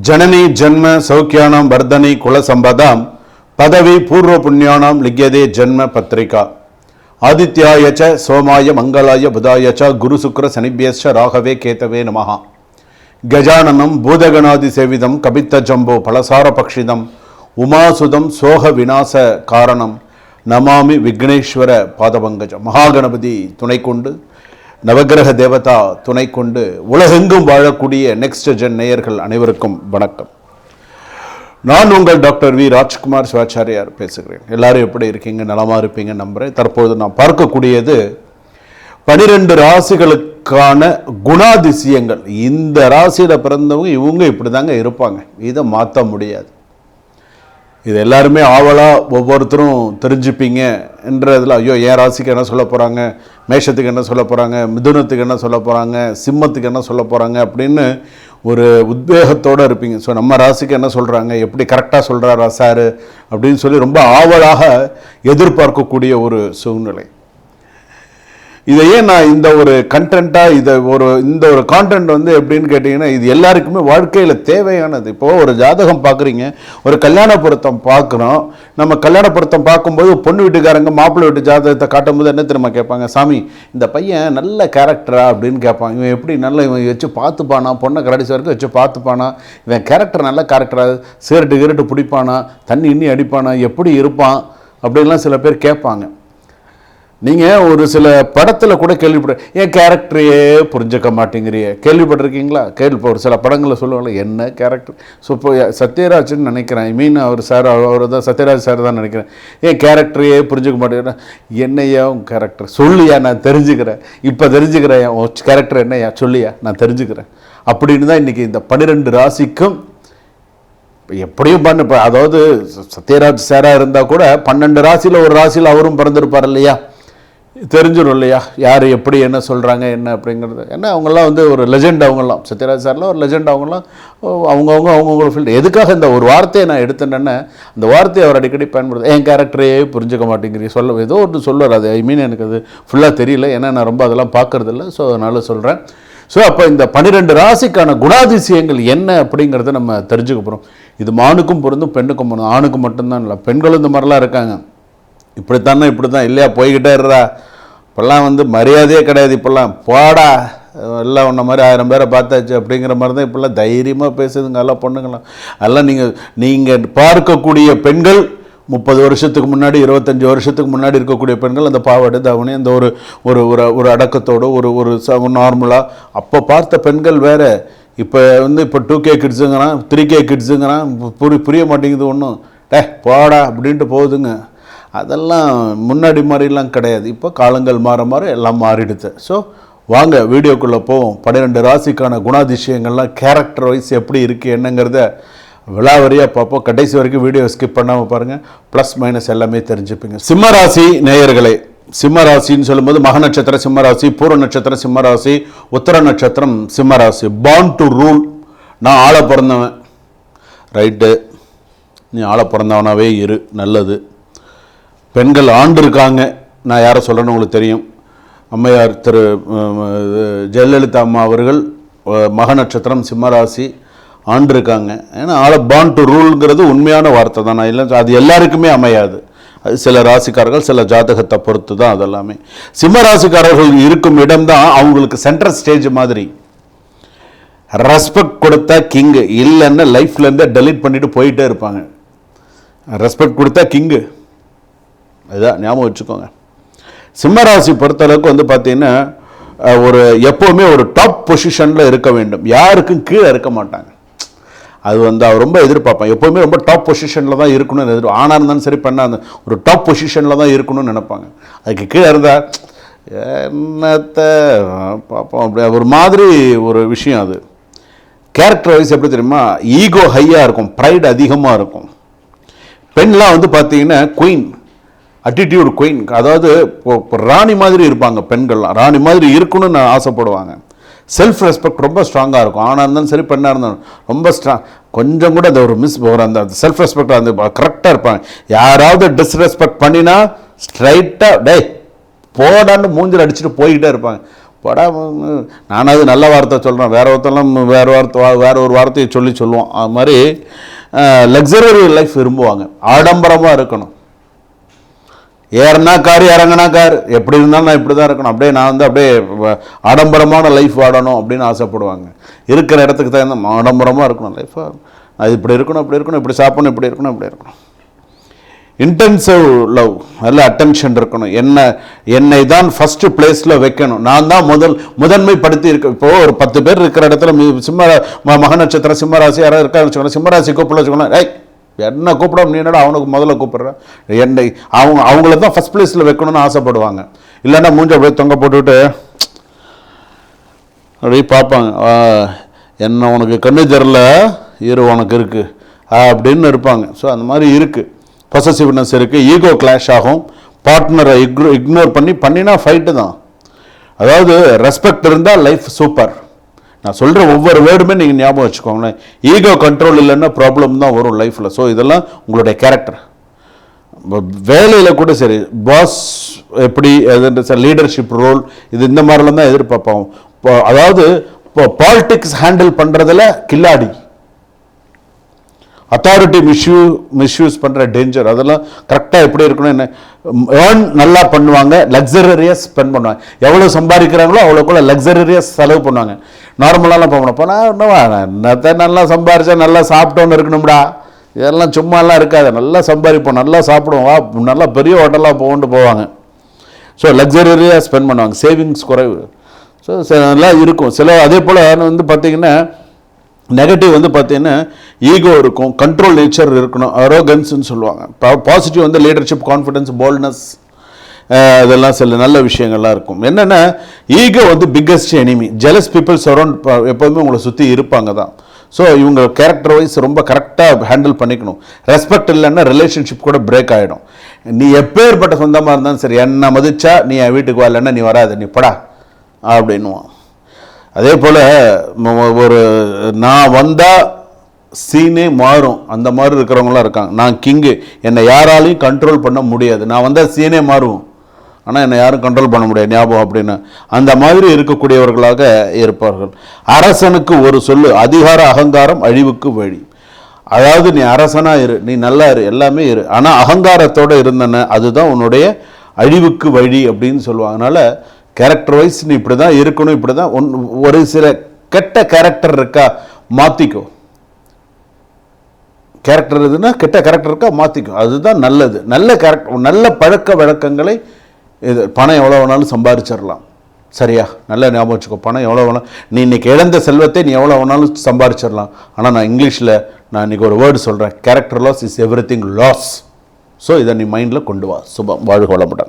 जननी जन्म सौख्यानां वर्धनी कुल संपदां पदवी पूर्व पुण्यानां लिख्यते जन्म पत्रिका आदित्याय च सोमाय मंगलाय बुधाय च गुरु शुक्र शनिभ्यश्च राघवे केतवे नमः गजाननं भूतगणादि सेवितं कपित्त जम्बो फलसार पक्षिदं उमासुदं सोह विनाश कारणं नमामि विघ्नेश्वर पादपंकज महागणपति துணை கொண்டு நவகிரக தேவதா துணை கொண்டு உலகெங்கும் வாழக்கூடிய நெக்ஸ்ட் ஜென் நேயர்கள் அனைவருக்கும் வணக்கம். நான் உங்கள் டாக்டர் வி ராஜ்குமார் சிவாச்சாரியார் பேசுகிறேன். எல்லாரும் எப்படி இருக்கீங்க? நலமாக இருப்பீங்க நம்புகிறேன். தற்போது நான் பார்க்கக்கூடியது 12 ராசிகளுக்கான குணாதிசயங்கள். இந்த ராசியில் பிறந்தவங்க இவங்க இப்படி தாங்க இருப்பாங்க, இதை மாற்ற முடியாது. இது எல்லாருமே ஆவலாக ஒவ்வொருத்தரும் தெரிஞ்சுப்பீங்க என்றதில், ஐயோ என் ராசிக்கு என்ன சொல்ல போகிறாங்க, மேஷத்துக்கு என்ன சொல்ல போகிறாங்க, மிதுனத்துக்கு என்ன சொல்ல போகிறாங்க, சிம்மத்துக்கு என்ன சொல்ல போகிறாங்க அப்படின்னு ஒரு உத்வேகத்தோடு இருப்பீங்க. ஸோ நம்ம ராசிக்கு என்ன சொல்கிறாங்க, எப்படி கரெக்டாக சொல்கிறாரா சார் அப்படின்னு சொல்லி ரொம்ப ஆவலாக எதிர்பார்க்கக்கூடிய ஒரு சூழ்நிலை. இதையே நான் இந்த ஒரு கண்டென்ட்டாக இந்த ஒரு கான்டென்ட் வந்து எப்படின்னு கேட்டிங்கன்னா, இது எல்லாருக்குமே வாழ்க்கையில் தேவையானது. இப்போது ஒரு ஜாதகம் பார்க்குறீங்க, ஒரு கல்யாண பொருத்தம் பார்க்குறோம். நம்ம கல்யாண பொருத்தம் பார்க்கும்போது பொண்ணு வீட்டுக்காரங்க மாப்பிள்ளை வீட்டு ஜாதகத்தை காட்டும்போது என்ன தெரியுமா கேட்பாங்க, சாமி இந்த பையன் நல்ல கேரக்டரா அப்படின்னு கேட்பாங்க. இவன் எப்படி இவன் வச்சு பார்த்துப்பானா, பொண்ணை கடைசி வரைக்கும் வச்சு பார்த்துப்பானா, இவன் கேரக்டர் நல்ல கேரக்டரா, சிகரெட்டு பிடிப்பானா, தண்ணி இன்னி அடிப்பானா, எப்படி இருப்பான் அப்படின்லாம் சில பேர் கேட்பாங்க. நீங்கள் ஒரு சில படத்தில் கூட என் கேரக்டரையே புரிஞ்சுக்க மாட்டேங்கிறிய கேள்விப்பட்டிருக்கீங்களா? ஒரு சில படங்களில் சொல்லுவாங்க என்ன கேரக்டர். ஸோ இப்போ சத்யராஜ்னு நினைக்கிறேன், அவர் சார், அவர் தான் சத்யராஜ் சார் தான் நினைக்கிறேன். என் கேரக்டரையே புரிஞ்சுக்க மாட்டேங்கிறேன். என்னையா உன் கேரக்டர் சொல்லியா, நான் தெரிஞ்சுக்கிறேன், இப்போ தெரிஞ்சுக்கிறேன், உன் கேரக்டர் என்னையா சொல்லியா, நான் தெரிஞ்சுக்கிறேன் அப்படின்னு தான் இன்றைக்கி இந்த 12 ராசிக்கும் எப்படியும் இப்போ அதாவது சத்யராஜ் சாராக இருந்தால் கூட 12 ராசியில் ஒரு ராசியில் அவரும் பிறந்திருப்பார் இல்லையா, தெரிஞ்சிடும் இல்லையா யார் எப்படி என்ன சொல்கிறாங்க என்ன அப்படிங்கிறது. ஏன்னா அவங்கெல்லாம் வந்து ஒரு லெஜெண்ட், அவங்கெல்லாம் சத்யராஜ் சார்லாம் ஒரு லெஜெண்ட். அவங்களாம் அவங்கவுங்க ஃபீல்டு. எதுக்காக இந்த ஒரு வார்த்தையை நான் எடுத்தேன்னா, அந்த வார்த்தையை அவர் அடிக்கடி பயன்படுத்த, என் கேரக்டரையே புரிஞ்சுக்க மாட்டேங்கிறீ சொல்ல ஏதோ ஒன்று சொல்லுவார். அது எனக்கு அது ஃபுல்லாக தெரியல, ஏன்னா நான் ரொம்ப அதெல்லாம் பார்க்குறதில்ல. ஸோ அதனால் சொல்கிறேன். ஸோ அப்போ இந்த 12 ராசிக்கான குணாதிசயங்கள் என்ன அப்படிங்கிறத நம்ம தெரிஞ்சுக்க போகிறோம். இது மானுக்கும் பொருந்தும் பெண்ணுக்கும் பொருந்தும். ஆணுக்கு மட்டும்தான் இல்லை, பெண்களும் இந்த மாதிரிலாம் இருக்காங்க. இப்படித்தானே இப்படி தான் இல்லையா, போய்கிட்டே இருறா, இப்போல்லாம் வந்து மரியாதையே கிடையாது. இப்போல்லாம் போடா, எல்லாம் உன்ன மாதிரி 1000 பேரை பார்த்தாச்சு அப்படிங்கிற மாதிரி தான் இப்போல்லாம் தைரியமாக பேசுதுங்க எல்லாம் பொண்ணுங்களாம். அதெல்லாம் நீங்கள் பார்க்கக்கூடிய பெண்கள் 30 வருஷத்துக்கு முன்னாடி, 25 வருஷத்துக்கு முன்னாடி இருக்கக்கூடிய பெண்கள் அந்த பாவாடை தாவணி, அந்த ஒரு அடக்கத்தோடு ஒரு நார்மலாக அப்போ பார்த்த பெண்கள் வேறு. இப்போ வந்து இப்போ 2K கிட்ஸுங்கிறான், 3K கிட்ஸுங்கிறான், புரிய மாட்டேங்குது ஒன்றும். போடா அப்படின்ட்டு போகுதுங்க. அதெல்லாம் முன்னாடி மாதிரிலாம் கிடையாது. இப்போ காலங்கள் மாற மாற எல்லாம் மாறிடுது. ஸோ வாங்க வீடியோக்குள்ளே போவோம். 12 ராசிக்கான குணாதிசயங்கள்லாம் கேரக்டர் வைஸ் எப்படி இருக்குது என்னங்கிறத விலாவரியாக பார்ப்போம். கடைசி வரைக்கும் வீடியோ ஸ்கிப் பண்ணாமல் பாருங்கள், ப்ளஸ் மைனஸ் எல்லாமே தெரிஞ்சுப்பீங்க. சிம்மராசி நேயர்களே, சிம்மராசின்னு சொல்லும்போது மக நட்சத்திரம் சிம்மராசி, பூர நட்சத்திரம் சிம்மராசி, உத்தர நட்சத்திரம் சிம்மராசி. Born to rule. நான் ஆளை பிறந்தவன், ரைட்டு, நீ ஆளை பிறந்தவனாவே இரு, நல்லது. பெண்கள் ஆண்டு இருக்காங்க, நான் யாரை சொல்கிறேன்னு உங்களுக்கு தெரியும். அம்மையார் திரு ஜெயலலிதா அம்மா அவர்கள் மக நட்சத்திரம் சிம்மராசி, ஆண்டு இருக்காங்க. ஏன்னா ஆளை பார்ன் டு ரூல்ங்கிறது உண்மையான வார்த்தை தான். நான் இல்லை, அது எல்லாருக்குமே அமையாது. அது சில ராசிக்காரர்கள் சில ஜாதகத்தை பொறுத்து தான் அதெல்லாமே. சிம்ம ராசிக்காரர்கள் இருக்கும் இடம் தான் அவங்களுக்கு சென்ட்ரல் ஸ்டேஜ் மாதிரி. ரெஸ்பெக்ட் கொடுத்தா கிங்கு, இல்லைன்னா லைஃப்லேருந்தே டெலீட் பண்ணிட்டு போயிட்டே இருப்பாங்க. ரெஸ்பெக்ட் கொடுத்தா கிங்கு, அதுதான் ஞாபகம் வச்சுக்கோங்க. சிம்மராசி பொறுத்தளவுக்கு வந்து பார்த்தீங்கன்னா எப்போவுமே ஒரு டாப் பொசிஷனில் இருக்க வேண்டும், யாருக்கும் கீழே இருக்க மாட்டாங்க. அது வந்து அவர் ரொம்ப எதிர்பார்ப்பான், எப்போவுமே ரொம்ப டாப் பொசிஷனில் தான் இருக்கணும்னு ஆனாக இருந்தாலும் சரி பெண்ணாக இருந்தால் ஒரு டாப் பொசிஷனில் தான் இருக்கணும்னு நினைப்பாங்க. அதுக்கு கீழே இருந்தால் என்னத்தை பார்ப்போம் அப்படி ஒரு மாதிரி ஒரு விஷயம். அது கேரக்டர் வைஸ் எப்படி தெரியுமா, ஈகோ ஹையாக இருக்கும், ப்ரைட் அதிகமாக இருக்கும். பெண்லாம் வந்து பார்த்தீங்கன்னா குயின், அட்டிடியூட் குயின், அதாவது ராணி மாதிரி இருப்பாங்க. பெண்கள்லாம் ராணி மாதிரி இருக்கணும்னு ஆசைப்படுவாங்க. செல்ஃப் ரெஸ்பெக்ட் ரொம்ப ஸ்ட்ராங்காக இருக்கும். ஆணாக இருந்தாலும் சரி பெண்ணாக இருந்தாலும் ரொம்ப கொஞ்சம் கூட அந்த ஒரு அந்த செல்ஃப் ரெஸ்பெக்ட் அந்த கரெக்டாக இருப்பாங்க. யாராவது டிஸ்ரெஸ்பெக்ட் பண்ணினா ஸ்ட்ரைட்டாக போடான்னு மூஞ்சில் அடிச்சுட்டு போய்கிட்டே இருப்பாங்க. படம் நான் அது நல்ல வார்த்தை சொல்கிறேன், வேற ஒருத்தெல்லாம் வேற ஒரு வார்த்தையை சொல்லுவோம். அது மாதிரி லக்ஸரி லைஃப் விரும்புவாங்க, ஆடம்பரமாக இருக்கணும். ஏறனா கார் இறங்கினா கார், எப்படி இருந்தாலும் நான் இப்படி தான் இருக்கணும், அப்படியே நான் வந்து அப்படியே ஆடம்பரமான லைஃப் வாடணும் அப்படின்னு ஆசைப்படுவாங்க. இருக்கிற இடத்துக்கு தகுந்த ஆடம்பரமாக இருக்கணும் லைஃபாக, அது இப்படி இருக்கணும் அப்படி இருக்கணும், இப்படி சாப்பிடணும் இப்படி இருக்கணும் இப்படி இருக்கணும். இன்டென்சிவ் லவ், நல்ல அட்டென்ஷன் இருக்கணும், என்னை தான் ஃபஸ்ட்டு பிளேஸில் வைக்கணும், நான் தான் முதன்மைப்படுத்தி இருக்க. இப்போது ஒரு 10 பேர் இருக்கிற இடத்துல மக நட்சத்திரம் சிம்மராசி யாராவது இருக்கான்னு வச்சுக்கோங்க, சிம்மராசி கூப்பிட வச்சுக்கோங்க, ஏய் என்ன கூப்பிடாம நீ என்னடா அவனுக்கு முதல்ல கூப்பிட்றேன், என்னை அவங்கள தான் ஃபஸ்ட் பிளேஸில் வைக்கணும்னு ஆசைப்படுவாங்க. இல்லைன்னா மூஞ்ச அப்படியே தொங்க போட்டுவிட்டு அப்படியே பார்ப்பாங்க, என்ன உனக்கு கண்ணு தெரில உனக்கு இருக்குது அப்படின்னு இருப்பாங்க. ஸோ அந்த மாதிரி இருக்குது, பொசசிவ்னஸ் இருக்குது, ஈகோ கிளாஷ் ஆகும், பார்ட்னரை இக்னோர் பண்ணினா ஃபைட்டு தான். அதாவது ரெஸ்பெக்ட் இருந்தால் லைஃப் சூப்பர். நான் சொல்கிற ஒவ்வொரு வேர்டுமே நீங்கள் ஞாபகம் வச்சுக்கோங்களேன். ஈகோ கண்ட்ரோல் இல்லைன்னா ப்ராப்ளம் தான் வரும் லைஃப்பில். ஸோ இதெல்லாம் உங்களுடைய கேரக்டர். வேலையில் கூட சரி, பாஸ் எப்படி லீடர்ஷிப் ரோல், இது இந்த மாதிரிலாம் தான் எதிர்பார்ப்போம். அதாவது இப்போ பாலிடிக்ஸ் ஹேண்டில் பண்ணுறதுல கில்லாடி, அத்தாரிட்டி மிஸ்யூஸ் பண்ணுற டேஞ்சர், அதெல்லாம் கரெக்டாக எப்படி இருக்கணும், என்ன ஏர்ன் நல்லா பண்ணுவாங்க, லக்ஸரியஸ் ஸ்பெண்ட் பண்ணுவாங்க, எவ்வளோ சம்பாதிக்கிறாங்களோ அவ்வளோக்குள்ள லக்ஸரியஸ் செலவு பண்ணுவாங்க. நார்மலாலாம் போகணும், போனால் என்னத்தை நல்லா சம்பாரிச்சா நல்லா சாப்பிட்டோன்னு இருக்கணும்டா, இதெல்லாம் சும்மாலாம் இருக்காது, நல்லா சம்பாதிப்போம், நல்லா சாப்பிடுவோம், வா நல்லா பெரிய ஹோட்டலாக போவாங்க. ஸோ லக்ஸரியஸாக ஸ்பெண்ட் பண்ணுவாங்க, சேவிங்ஸ் குறைவு. ஸோ நல்லா இருக்கும். அதே போல் வந்து பார்த்திங்கன்னா நெகட்டிவ் வந்து பார்த்தீங்கன்னா ஈகோ இருக்கும், கண்ட்ரோல் நேச்சர் இருக்கணும், அரோகன்ஸ்ன்னு சொல்லுவாங்க. பாசிட்டிவ் வந்து லீடர்ஷிப், கான்ஃபிடன்ஸ், போல்ட்னஸ், இதெல்லாம் சில நல்ல விஷயங்கள்லாம் இருக்கும். என்னென்னா ஈகோ வந்து biggest enemy. Jealous people surround எப்போதுமே உங்களை சுற்றி இருப்பாங்க தான். ஸோ இவங்க கேரக்டர் வைஸ் ரொம்ப கரெக்டாக ஹேண்டில் பண்ணிக்கணும். ரெஸ்பெக்ட் இல்லைன்னா ரிலேஷன்ஷிப் கூட பிரேக் ஆகிடும். நீ எப்பேற்பட்ட சொந்தமாக இருந்தாலும் சரி, என்னை மதிச்சா நீ என் வீட்டுக்கு வா, இல்லைன்னா நீ வராது, நீ படா அப்படின்னுவான். அதே போல் நான் வந்தால் சீனே மாறும், அந்த மாதிரி இருக்கிறவங்களாம் இருக்காங்க. நான் கிங்கு, என்னை யாராலையும் கண்ட்ரோல் பண்ண முடியாது, நான் வந்தால் சீனே மாறும், ஆனால் என்னை யாரும் கண்ட்ரோல் பண்ண முடியாது ஞாபகம் அப்படின்னு அந்த மாதிரி இருக்கக்கூடியவர்களாக இருப்பார்கள். அரசனுக்கு ஒரு சொல்லு, அதிகார அகங்காரம் அழிவுக்கு வழி. அதாவது நீ அரசனாக இரு, நீ நல்லா இரு, எல்லாமே இரு, ஆனால் அகங்காரத்தோடு இருந்தன அதுதான் உன்னுடைய அழிவுக்கு வழி அப்படின்னு சொல்லுவாங்க. அதனால் கேரக்டர் வைஸ் நீ இப்படி தான் இருக்கணும், இப்படி தான். ஒரு சில கெட்ட கேரக்டர் இருக்கா மாற்றிக்கோ, கேரக்டர் இதுன்னா கெட்ட கேரக்டர் இருக்கா மாற்றிக்கோ, அதுதான் நல்லது. நல்ல கேரக்டர், நல்ல பழக்க வழக்கங்களை, இது பணம் எவ்வளோ வேணாலும் சம்பாதிச்சிடலாம், சரியா? நல்லா ஞாபகம் வச்சுக்கோ, பணம் எவ்வளோ வேணாலும், நீ இன்றைக்கி இழந்த செல்வத்தை நீ எவ்வளோ வேணாலும் சம்பாதிச்சிடலாம். ஆனால் நான் இங்கிலீஷில் இன்றைக்கி ஒரு வேர்டு சொல்கிறேன், character lost is everything lost. So இதை நீ மைண்டில் கொண்டு வா. சுபம், வாழ்க வளமுடன்.